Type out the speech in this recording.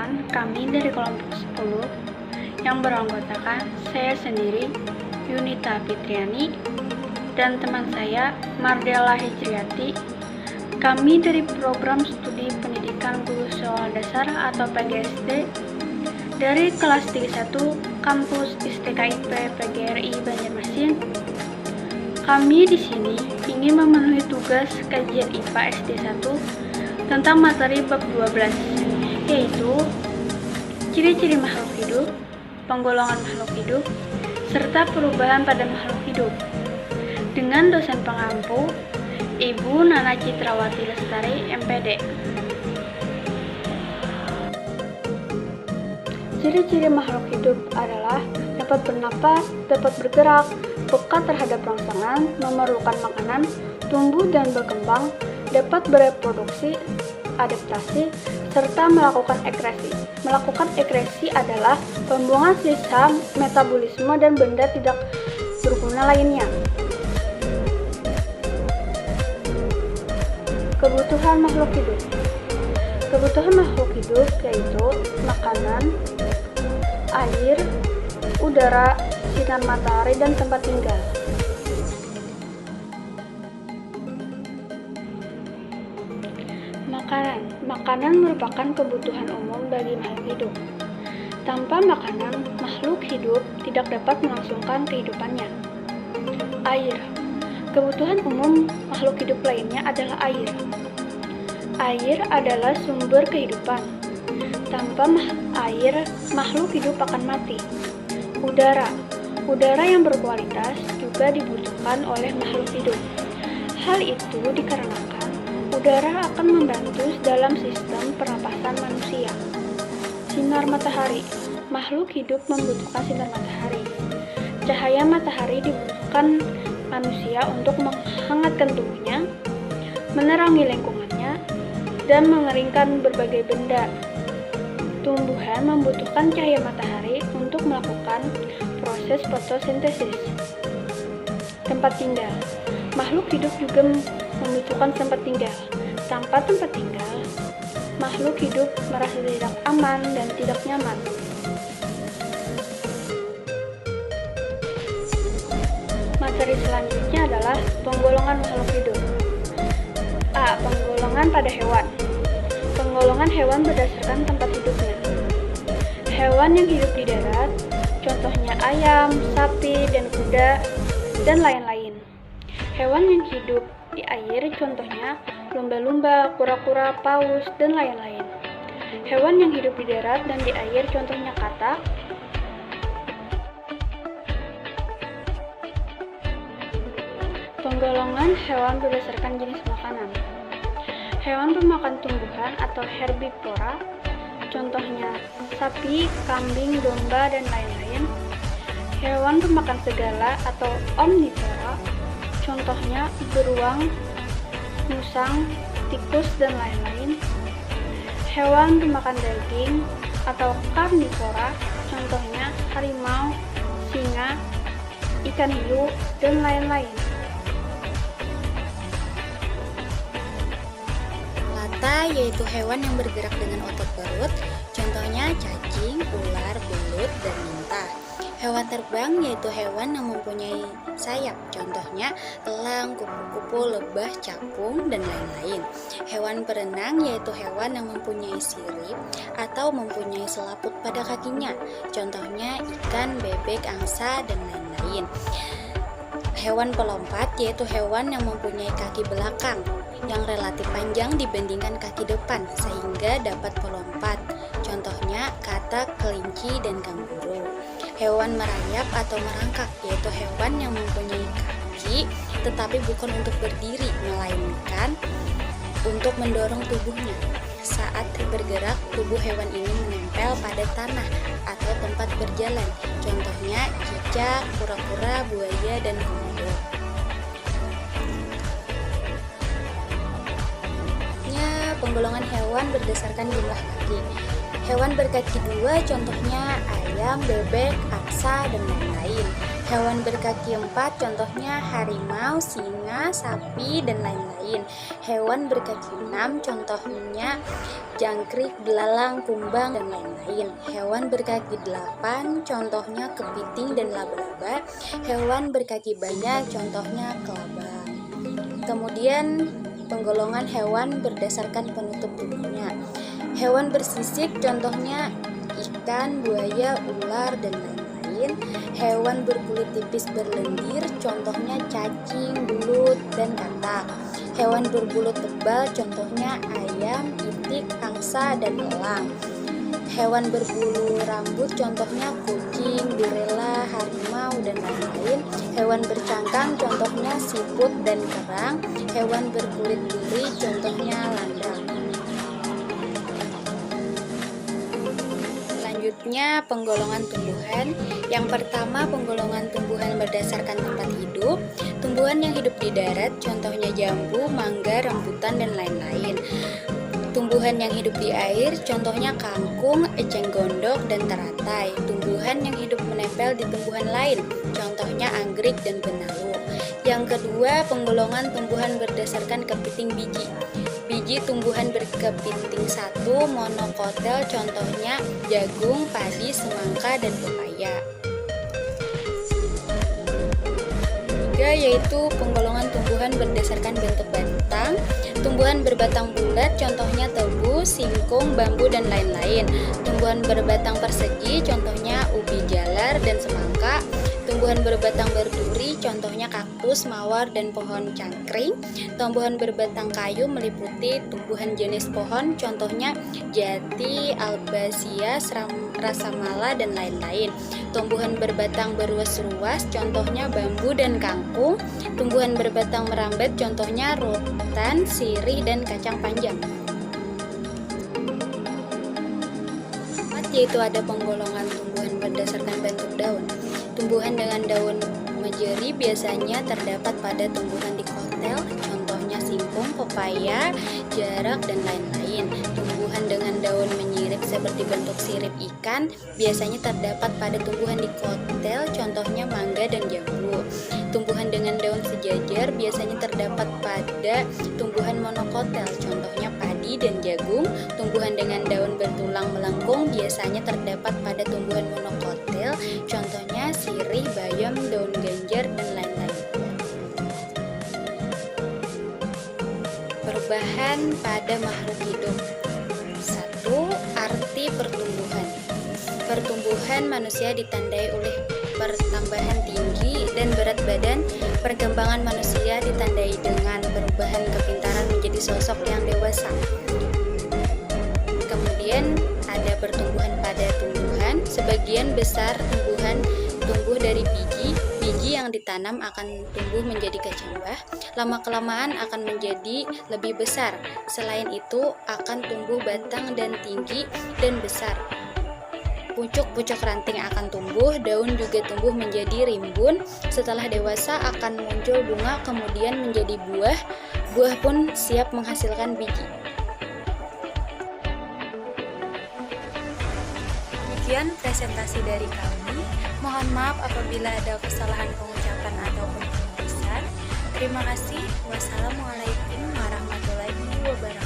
Perkenalkan, kami dari kelompok 10 yang beranggotakan saya sendiri, Yunita Fitriani, dan teman saya, Mardela Hijriati. Kami dari program studi pendidikan guru sekolah dasar atau PGSD dari kelas 31 kampus ISTKIP PGRI Banjarmasin. Kami di sini ingin memenuhi tugas kajian IPA SD 1 tentang materi bab 12, yaitu ciri-ciri makhluk hidup, penggolongan makhluk hidup, serta perubahan pada makhluk hidup. Dengan dosen pengampu, Ibu Nana Citrawati Lestari, MPD. Ciri-ciri makhluk hidup adalah dapat bernapas, dapat bergerak, peka terhadap rangsangan, memerlukan makanan, tumbuh dan berkembang, dapat bereproduksi, adaptasi, serta melakukan ekresi. Melakukan ekresi adalah pembuangan sisa metabolisme dan benda tidak berguna lainnya. Kebutuhan makhluk hidup. Kebutuhan makhluk hidup yaitu makanan, air, udara, sinar matahari, dan tempat tinggal. Makanan merupakan kebutuhan umum bagi makhluk hidup. Tanpa makanan, makhluk hidup tidak dapat melangsungkan kehidupannya. Air. Kebutuhan umum makhluk hidup lainnya adalah air. Air adalah sumber kehidupan. Tanpa air, makhluk hidup akan mati. Udara. Udara yang berkualitas juga dibutuhkan oleh makhluk hidup. Hal itu dikarenakan udara akan membantu dalam sistem pernapasan manusia. Sinar matahari. Makhluk hidup membutuhkan sinar matahari. Cahaya matahari dibutuhkan manusia untuk menghangatkan tubuhnya, menerangi lingkungannya, dan mengeringkan berbagai benda. Tumbuhan membutuhkan cahaya matahari untuk melakukan proses fotosintesis. Tempat tinggal. Makhluk hidup juga membutuhkan tempat tinggal. Tanpa tempat tinggal, makhluk hidup merasa tidak aman dan tidak nyaman. Materi selanjutnya adalah penggolongan makhluk hidup. A. Penggolongan pada hewan. Penggolongan hewan berdasarkan tempat hidupnya. Hewan yang hidup di darat, contohnya ayam, sapi, dan kuda, dan lain-lain. Hewan yang hidup di air, contohnya lumba-lumba, kura-kura, paus, dan lain-lain. Hewan yang hidup di darat dan di air, contohnya katak, penggolongan hewan berdasarkan jenis makanan. Hewan pemakan tumbuhan atau herbivora, contohnya sapi, kambing, domba, dan lain-lain. Hewan pemakan segala atau omnivora, contohnya beruang, musang, tikus, dan lain-lain. Hewan pemakan daging atau karnivora, contohnya harimau, singa, ikan hiu, dan lain-lain. Lata yaitu hewan yang bergerak dengan otot perut, contohnya cacing, ular, belut, dan lintah. Hewan terbang yaitu hewan yang mempunyai sayap, contohnya elang, kupu-kupu, lebah, capung, dan lain-lain. Hewan berenang yaitu hewan yang mempunyai sirip atau mempunyai selaput pada kakinya, contohnya ikan, bebek, angsa, dan lain-lain. Hewan pelompat yaitu hewan yang mempunyai kaki belakang yang relatif panjang dibandingkan kaki depan sehingga dapat melompat, contohnya katak, kelinci, dan kanguru. Hewan merayap atau merangkak yaitu hewan yang mempunyai kaki tetapi bukan untuk berdiri melainkan untuk mendorong tubuhnya. Saat bergerak, tubuh hewan ini menempel pada tanah atau tempat berjalan, contohnya cicak, kura-kura, buaya, dan komodo. Penggolongan hewan berdasarkan jumlah kaki. Hewan berkaki dua contohnya ayam, bebek, angsa, dan lain-lain. Hewan berkaki 4 contohnya harimau, singa, sapi, dan lain-lain. Hewan berkaki 6 contohnya jangkrik, belalang, kumbang, dan lain-lain. Hewan berkaki 8 contohnya kepiting dan laba-laba. Hewan berkaki banyak contohnya kelabang. Kemudian penggolongan hewan berdasarkan penutup tubuhnya. Hewan bersisik contohnya ikan, buaya, ular, dan lain-lain. Hewan berkulit tipis berlendir contohnya cacing, belut, dan katak. Hewan berbulu tebal contohnya ayam, itik, angsa, dan elang. Hewan berbulu rambut contohnya kucing, gorila, harimau, dan lain-lain. Hewan bercangkang contohnya siput dan kerang. Hewan berkulit duri contohnya landang. Selanjutnya penggolongan tumbuhan. Yang pertama penggolongan tumbuhan berdasarkan tempat hidup. Tumbuhan yang hidup di darat contohnya jambu, mangga, rambutan, dan lain-lain. Tumbuhan yang hidup di air contohnya kangkung, eceng gondok, dan teratai. Tumbuhan yang hidup menempel di tumbuhan lain contohnya anggrek dan benalu. Yang kedua penggolongan tumbuhan berdasarkan kepiting biji. Biji tumbuhan berkepiting 1 monokotel contohnya jagung, padi, semangka, dan pepaya. Ketiga yaitu penggolongan tumbuhan berdasarkan bentuk batang. Tumbuhan berbatang bulat contohnya tebu, singkong, bambu, dan lain-lain. Tumbuhan berbatang persegi contohnya ubi jalar dan semangka. Tumbuhan berbatang berduri contohnya kaktus, mawar, dan pohon cangkring. Tumbuhan berbatang kayu meliputi tumbuhan jenis pohon contohnya jati, albasia, rasamala, dan lain-lain. Tumbuhan berbatang beruas-ruas contohnya bambu dan kangkung. Tumbuhan berbatang merambat contohnya rotan, sirih, dan kacang panjang. Yaitu ada penggolongan tumbuhan berdasarkan bentuk daun. Tumbuhan dengan daun menjeri biasanya terdapat pada tumbuhan dikotel, contohnya singkong, pepaya, jarak, dan lain-lain. Tumbuhan dengan daun menyirip seperti bentuk sirip ikan biasanya terdapat pada tumbuhan dikotel, contohnya mangga dan jambu. Tumbuhan dengan daun sejajar biasanya terdapat pada tumbuhan monokotel, contohnya padi dan jagung. Tumbuhan dengan daun bertulang melengkung biasanya terdapat pada tumbuhan monokotel, contohnya sirih, bayam, daun genjer, dan lain-lain. Perubahan pada makhluk hidup. 1. Arti pertumbuhan. Pertumbuhan manusia ditandai oleh pertambahan tinggi dan berat badan. Perkembangan manusia ditandai dengan perubahan kepintaran menjadi sosok yang dewasa. Kemudian ada pertumbuhan pada tumbuhan. Sebagian besar tumbuhan tumbuh dari biji. Biji yang ditanam akan tumbuh menjadi kecambah. Lama-kelamaan akan menjadi lebih besar. Selain itu akan tumbuh batang dan tinggi dan besar. Pucuk-pucuk ranting akan tumbuh, daun juga tumbuh menjadi rimbun. Setelah dewasa akan muncul bunga, kemudian menjadi buah. Buah pun siap menghasilkan biji. Demikian presentasi dari kami. Mohon maaf apabila ada kesalahan pengucapan ataupun penulisan. Terima kasih. Wassalamualaikum warahmatullahi wabarakatuh.